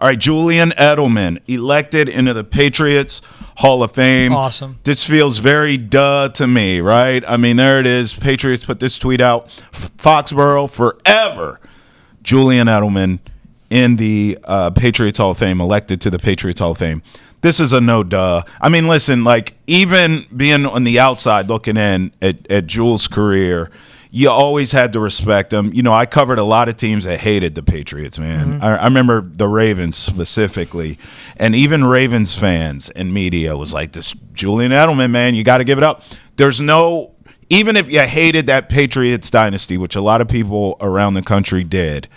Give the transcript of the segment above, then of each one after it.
All right, Julian Edelman elected into the Patriots Hall of Fame. Awesome. This feels very duh to me, right? I mean, there it is. Patriots put this tweet out. Foxborough forever. Julian Edelman in the Patriots Hall of Fame, elected to the Patriots Hall of Fame. This is a no duh. I mean, listen, like even being on the outside looking in at Jules' career, you always had to respect him. You know, I covered a lot of teams that hated the Patriots, man. Mm-hmm. I remember the Ravens specifically. And even Ravens fans and media was like, this Julian Edelman, man, you got to give it up. There's no – even if you hated that Patriots dynasty, which a lot of people around the country did,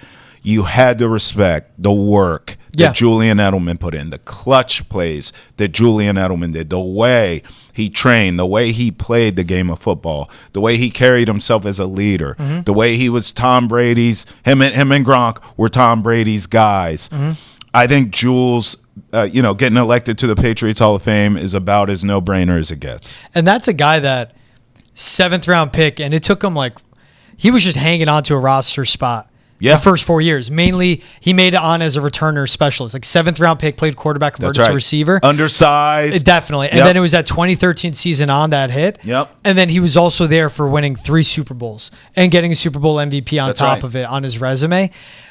you had to respect the work that Julian Edelman put in, the clutch plays that Julian Edelman did, the way he trained, the way he played the game of football, the way he carried himself as a leader, the way he was Tom Brady's, him and Gronk were Tom Brady's guys. I think Jules, getting elected to the Patriots Hall of Fame is about as no-brainer as it gets. And that's a guy that 7th-round pick, and it took him he was just hanging on to a roster spot. The first 4 years. Mainly, he made it on as a returner specialist. 7th-round pick, played quarterback, converted to receiver. Undersized. Definitely. And then it was that 2013 season on that hit. Yep. And then he was also there for winning 3 Super Bowls and getting a Super Bowl MVP on top of it on his resume.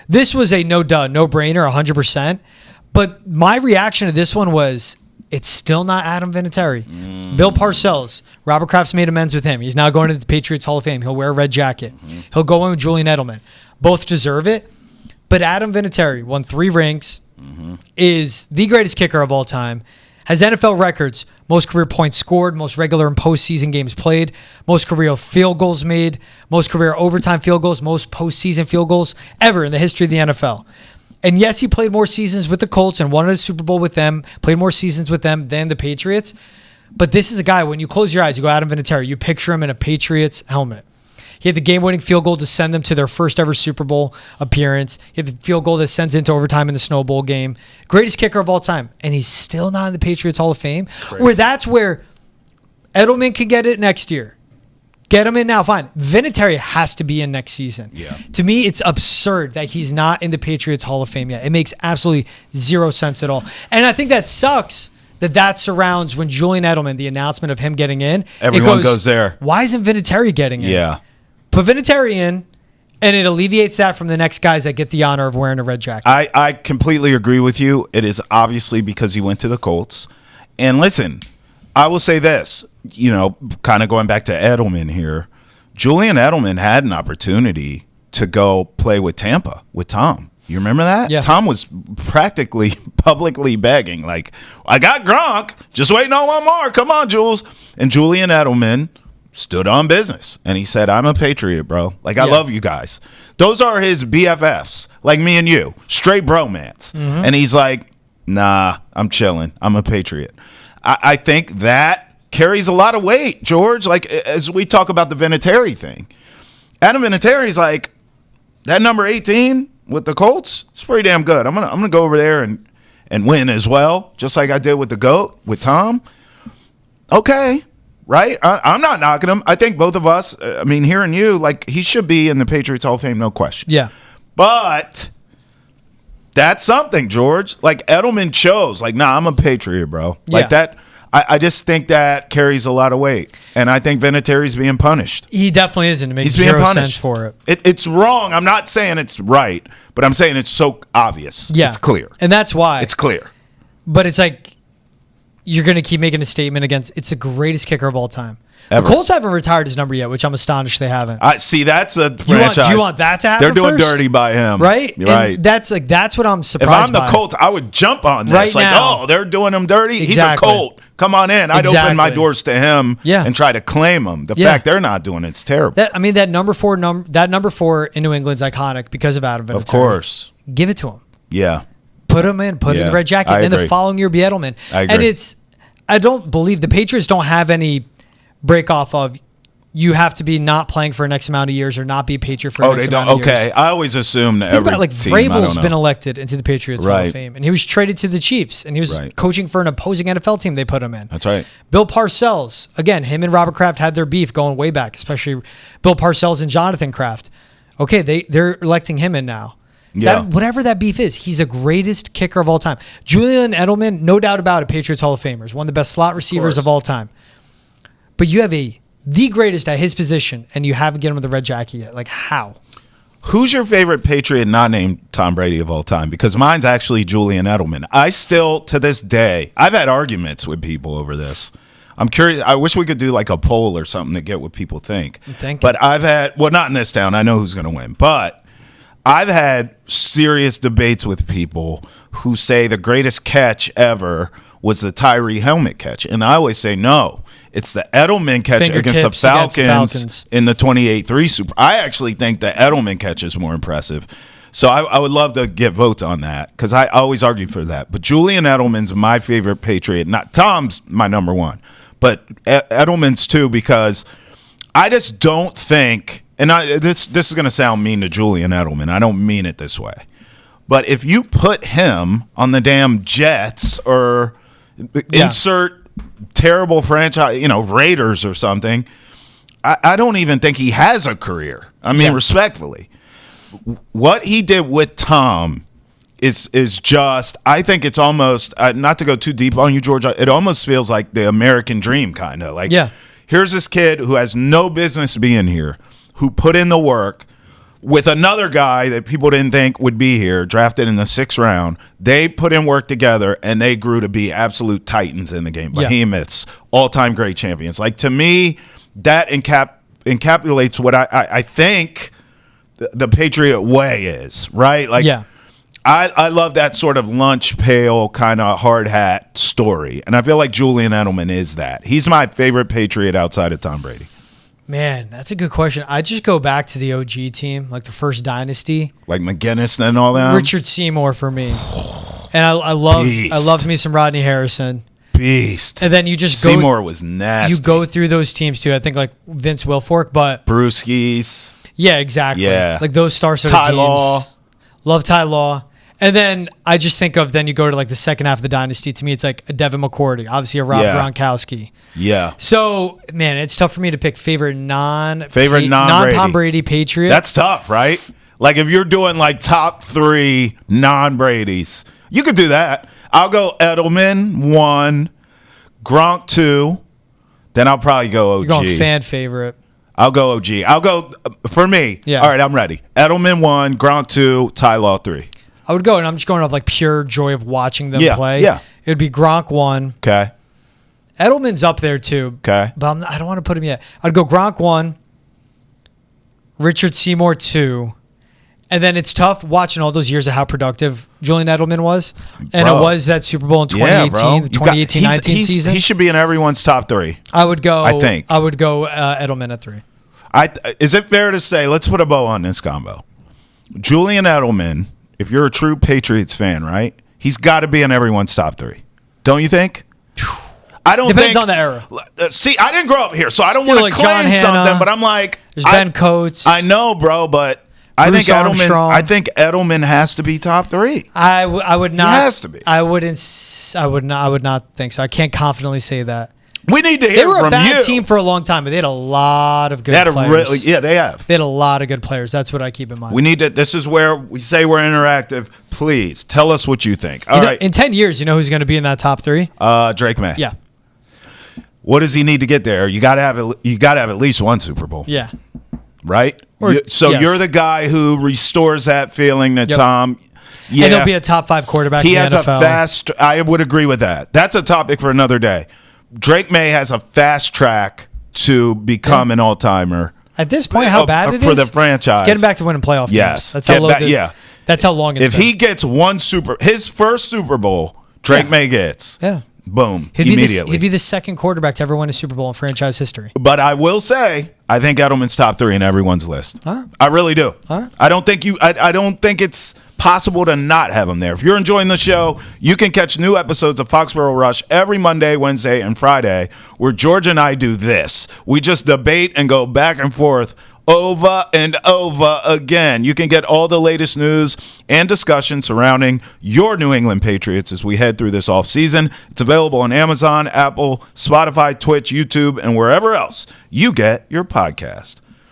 This was a no-brainer, 100%. But my reaction to this one was, it's still not Adam Vinatieri. Bill Parcells, Robert Kraft's made amends with him. He's now going to the Patriots Hall of Fame. He'll wear a red jacket. He'll go in with Julian Edelman. Both deserve it. But Adam Vinatieri won 3 rings, is the greatest kicker of all time, has NFL records, most career points scored, most regular and postseason games played, most career field goals made, most career overtime field goals, most postseason field goals ever in the history of the NFL. And yes, he played more seasons with the Colts and won a Super Bowl with them, played more seasons with them than the Patriots. But this is a guy, when you close your eyes, you go Adam Vinatieri, you picture him in a Patriots helmet. He had the game-winning field goal to send them to their first ever Super Bowl appearance. He had the field goal that sends into overtime in the Snow Bowl game. Greatest kicker of all time. And he's still not in the Patriots Hall of Fame. Where that's where Edelman could get it next year. Get him in now, fine. Vinatieri has to be in next season. Yeah. To me, it's absurd that he's not in the Patriots Hall of Fame yet. It makes absolutely zero sense at all. And I think that sucks that surrounds when Julian Edelman, the announcement of him getting in. Everyone goes there. Why isn't Vinatieri getting in? Yeah. Put Vinatieri in, and it alleviates that from the next guys that get the honor of wearing a red jacket. I completely agree with you. It is obviously because he went to the Colts. And listen, I will say this, kind of going back to Edelman here, Julian Edelman had an opportunity to go play with Tampa, with Tom. You remember that? Yeah. Tom was practically publicly begging, I got Gronk, just waiting on one more. Come on, Jules. And Julian Edelman stood on business, and he said, I'm a Patriot, bro. I love you guys. Those are his BFFs, like me and you, straight bromance. And he's like, nah, I'm chilling. I'm a Patriot. I think that carries a lot of weight, George. As we talk about the Vinatieri thing, Adam Vinatieri's like, that number 18 with the Colts, it's pretty damn good. I'm gonna go over there and win as well, just like I did with the GOAT, with Tom. Okay. Right? I'm not knocking him. I think both of us, hearing you, he should be in the Patriots Hall of Fame, no question. Yeah. But that's something, George. Edelman chose, nah, I'm a Patriot, bro. That. I just think that carries a lot of weight. And I think Vinatieri's being punished. He definitely isn't. It makes zero sense for it. It's wrong. I'm not saying it's right, but I'm saying it's so obvious. Yeah. It's clear. And that's why. It's clear. But it's you're going to keep making a statement against it's the greatest kicker of all time. Ever. The Colts haven't retired his number yet, which I'm astonished they haven't. See, that's a franchise. Do you want that to happen? They're doing first? dirty by him. Right? You're right. And that's what I'm surprised by. If I'm the Colts, I would jump on this. Right now. They're doing him dirty. Exactly. He's a Colt. Come on in. I'd open my doors to him and try to claim him. The fact they're not doing it's terrible. That number 4 in New England's iconic because of Adam Vinatieri. Of course. Give it to him. Yeah. Put him in. Put him in the red jacket. And the following year be Edelman. I agree. And I don't believe the Patriots don't have any break off of you have to be not playing for an X amount of years or not be a Patriot for an X amount of years. Okay, I always assume that every team, Vrabel's been elected into the Patriots Hall of Fame, and he was traded to the Chiefs, and he was coaching for an opposing NFL team they put him in. That's right. Bill Parcells, again, him and Robert Kraft had their beef going way back, especially Bill Parcells and Jonathan Kraft. Okay, they're electing him in now. Yeah. Whatever that beef is, he's the greatest kicker of all time. Julian Edelman, no doubt about it, Patriots Hall of Famers, one of the best slot receivers of all time. But you have the greatest at his position, and you haven't get him with the red jacket yet. Like, how? Who's your favorite Patriot not named Tom Brady of all time? Because mine's actually Julian Edelman. I still, to this day, I've had arguments with people over this. I'm curious. I wish we could do like a poll or something to get what people think. But I've had, well, not in this town. I know who's going to win. But I've had serious debates with people who say the greatest catch ever was the Tyree helmet catch. And I always say, no, it's the Edelman catch against the Falcons in the 28-3 Super. I actually think the Edelman catch is more impressive. So I would love to get votes on that because I always argue for that. But Julian Edelman's my favorite Patriot. Not Tom's my number one, but Edelman's too, because I just don't think, and this is going to sound mean to Julian Edelman. I don't mean it this way. But if you put him on the damn Jets or insert terrible franchise, Raiders or something, I don't even think he has a career. I mean, respectfully. What he did with Tom is just, I think it's almost, not to go too deep on you, George, it almost feels like the American dream, kind of. Like, here's this kid who has no business being here, who put in the work with another guy that people didn't think would be here, drafted in the 6th round. They put in work together, and they grew to be absolute titans in the game. Behemoths, all-time great champions. Like, to me, that encapsulates what I think the Patriot way is, right? Like, I love that sort of lunch pail kind of hard hat story, and I feel like Julian Edelman is that. He's my favorite Patriot outside of Tom Brady. Man, that's a good question. I just go back to the OG team, like the first dynasty, like McGinnis and all that. Richard Seymour for me, and I loved me some Rodney Harrison. Beast. And then you just go. Seymour was nasty. You go through those teams too. I think like Vince Wilfork, but Brewskis. Yeah, exactly. Yeah, like those star-studded teams. Law. Love Ty Law. And then I just think of, then you go to like the second half of the dynasty. To me, it's like a Devin McCourty, obviously a Rob Gronkowski. Yeah. So, man, it's tough for me to pick favorite non-Tom Brady Patriot. That's tough, right? Like if you're doing like top 3 non-Bradys, you could do that. I'll go Edelman 1, Gronk 2, then I'll probably go OG. You're going fan favorite. I'll go OG. I'll go, for me, all right, I'm ready. Edelman 1, Gronk 2, Ty Law 3. I would go, and I'm just going off like pure joy of watching them play. Yeah. It would be Gronk 1. Okay. Edelman's up there too. Okay. But I don't want to put him yet. I'd go Gronk 1, Richard Seymour 2, and then it's tough watching all those years of how productive Julian Edelman was. And it was that Super Bowl in 2018, the 2018-19 season. He should be in everyone's top 3. I would go. I think. I would go Edelman at 3. Is it fair to say, let's put a bow on this combo. Julian Edelman, if you're a true Patriots fan, right? He's got to be in everyone's top 3. Don't you think? I don't Depends on the era. See, I didn't grow up here, so I don't want to claim something, but I'm like, there's Ben Coates. I know, bro, but I think Edelman has to be top 3. I would not. He has to be. I would not think so. I can't confidently say that. We need to hear from you. They were a bad team for a long time, but they had a lot of good players. They have. They had a lot of good players. That's what I keep in mind. We need to. This is where we say we're interactive. Please tell us what you think. All right. In 10 years, you know who's going to be in that top 3? Drake May. Yeah. What does he need to get there? You got to have at least one Super Bowl. Yeah. Right. You're the guy who restores that feeling to Tom. Yeah. And he'll be a top 5 quarterback. He in has the NFL. a fast. I would agree with that. That's a topic for another day. Drake May has a fast track to become an all-timer. At this point, how bad it is for the franchise. It's getting back to winning playoff games. That's how low. That's how long it's been. If he gets his first Super Bowl, Drake May gets. Yeah. Boom. Immediately. He'd be the second quarterback to ever win a Super Bowl in franchise history. But I will say, I think Edelman's top 3 in everyone's list. All right. I really do. All right. I don't think it's possible to not have him there. If you're enjoying the show, you can catch new episodes of Foxborough Rush every Monday, Wednesday, and Friday, where George and I do this. We just debate and go back and forth over and over again. You can get all the latest news and discussion surrounding your New England Patriots as we head through this offseason. It's available on Amazon, Apple, Spotify, Twitch, YouTube, and wherever else you get your podcast.